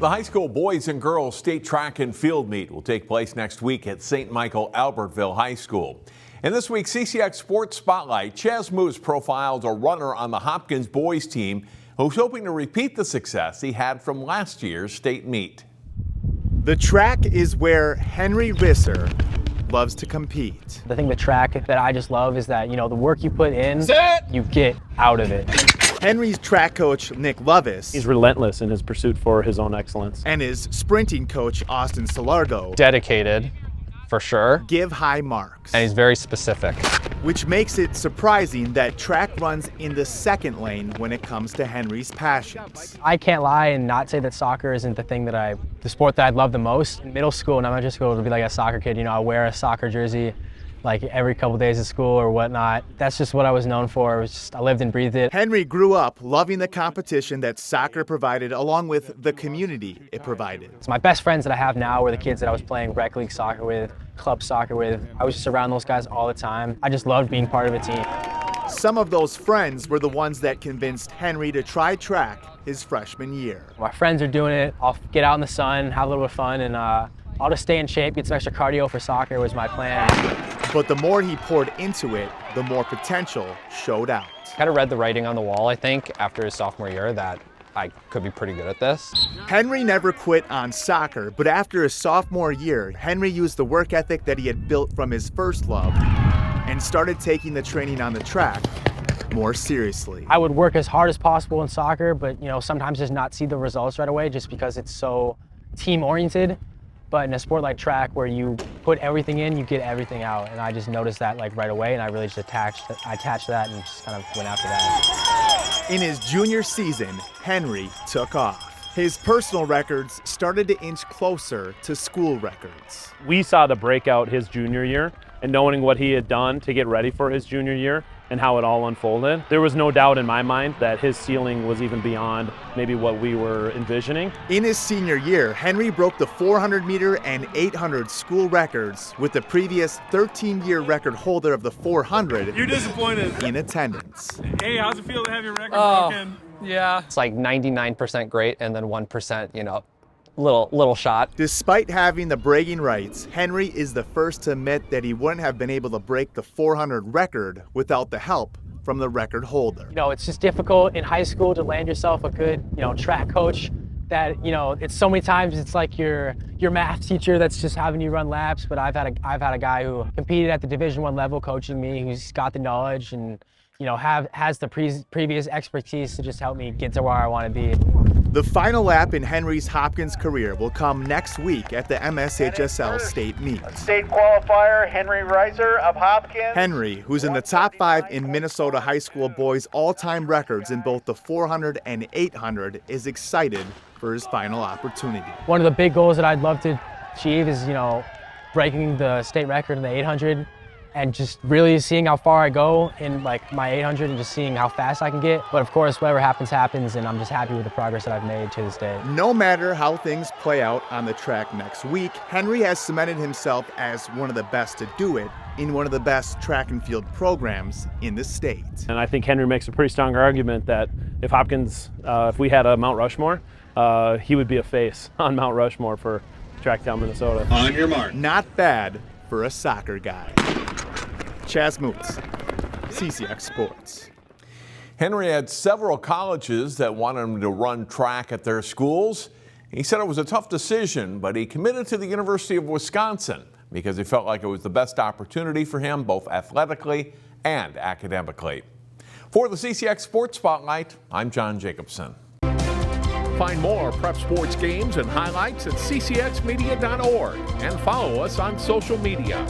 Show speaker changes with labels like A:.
A: The high school boys and girls state track and field meet will take place next week at St. Michael Albertville High School. In this week's CCX Sports Spotlight, Chaz Mootz profiled a runner on the Hopkins boys team who's hoping to repeat the success he had from last year's state meet.
B: The track is where Henry Risser loves to compete.
C: The thing with track that I just love is that, the work you put in, you get out of it.
B: Henry's track coach, Nick Lovis,
D: he's relentless in his pursuit for his own excellence.
B: And his sprinting coach, Austin Salardo,
E: dedicated, for sure.
B: Give high marks.
E: And he's very specific.
B: Which makes it surprising that track runs in the second lane when it comes to Henry's passions.
C: I can't lie and not say that soccer isn't the sport that I love the most. In middle school and elementary school, to be like a soccer kid, I wear a soccer jersey like every couple days of school or whatnot. That's just what I was known for. I lived and breathed it.
B: Henry grew up loving the competition that soccer provided along with the community it provided.
C: So my best friends that I have now were the kids that I was playing rec league soccer with, club soccer with. I was just around those guys all the time. I just loved being part of a team.
B: Some of those friends were the ones that convinced Henry to try track his freshman year.
C: My friends are doing it. I'll get out in the sun, have a little bit of fun, and I'll just stay in shape, get some extra cardio for soccer was my plan.
B: But the more he poured into it, the more potential showed out.
E: Kind of read the writing on the wall, I think, after his sophomore year that I could be pretty good at this.
B: Henry never quit on soccer, but after his sophomore year, Henry used the work ethic that he had built from his first love and started taking the training on the track more seriously.
C: I would work as hard as possible in soccer, but sometimes just not see the results right away just because it's so team-oriented. But in a sport like track where you put everything in, you get everything out. And I just noticed that right away, and I really just attached that and just kind of went after that.
B: In his junior season, Henry took off. His personal records started to inch closer to school records.
D: We saw the breakout his junior year, and knowing what he had done to get ready for his junior year and how it all unfolded, there was no doubt in my mind that his ceiling was even beyond maybe what we were envisioning.
B: In his senior year, Henry broke the 400-meter and 800 school records with the previous 13-year record holder of the 400.
F: You're disappointed.
B: In attendance.
F: Hey, how's it feel to have your record broken?
E: Yeah. It's like 99% great and then 1%, little shot.
B: Despite having the bragging rights, Henry is the first to admit that he wouldn't have been able to break the 400 record without the help from the record holder.
C: It's just difficult in high school to land yourself a good, track coach that, it's so many times it's like your math teacher that's just having you run laps, but I've had a guy who competed at the Division I level coaching me, who's got the knowledge and, has the previous expertise to just help me get to where I want to be.
B: The final lap in Henry's Hopkins career will come next week at the MSHSL state meet.
G: State qualifier, Henry Risser of Hopkins.
B: Henry, who's in the top 5 in Minnesota high school boys all-time records in both the 400 and 800, is excited for his final opportunity.
C: One of the big goals that I'd love to achieve is, breaking the state record in the 800 and just really seeing how far I go in my 800 and just seeing how fast I can get. But of course, whatever happens, happens, and I'm just happy with the progress that I've made to this day.
B: No matter how things play out on the track next week, Henry has cemented himself as one of the best to do it in one of the best track and field programs in the state.
D: And I think Henry makes a pretty strong argument that if Hopkins, if we had a Mount Rushmore, he would be a face on Mount Rushmore for Tracktown, Minnesota.
G: On your mark.
B: Not bad for a soccer guy. Chaz Mootz, CCX Sports.
A: Henry had several colleges that wanted him to run track at their schools. He said it was a tough decision, but he committed to the University of Wisconsin because he felt like it was the best opportunity for him, both athletically and academically. For the CCX Sports Spotlight, I'm John Jacobson.
H: Find more prep sports games and highlights at ccxmedia.org and follow us on social media.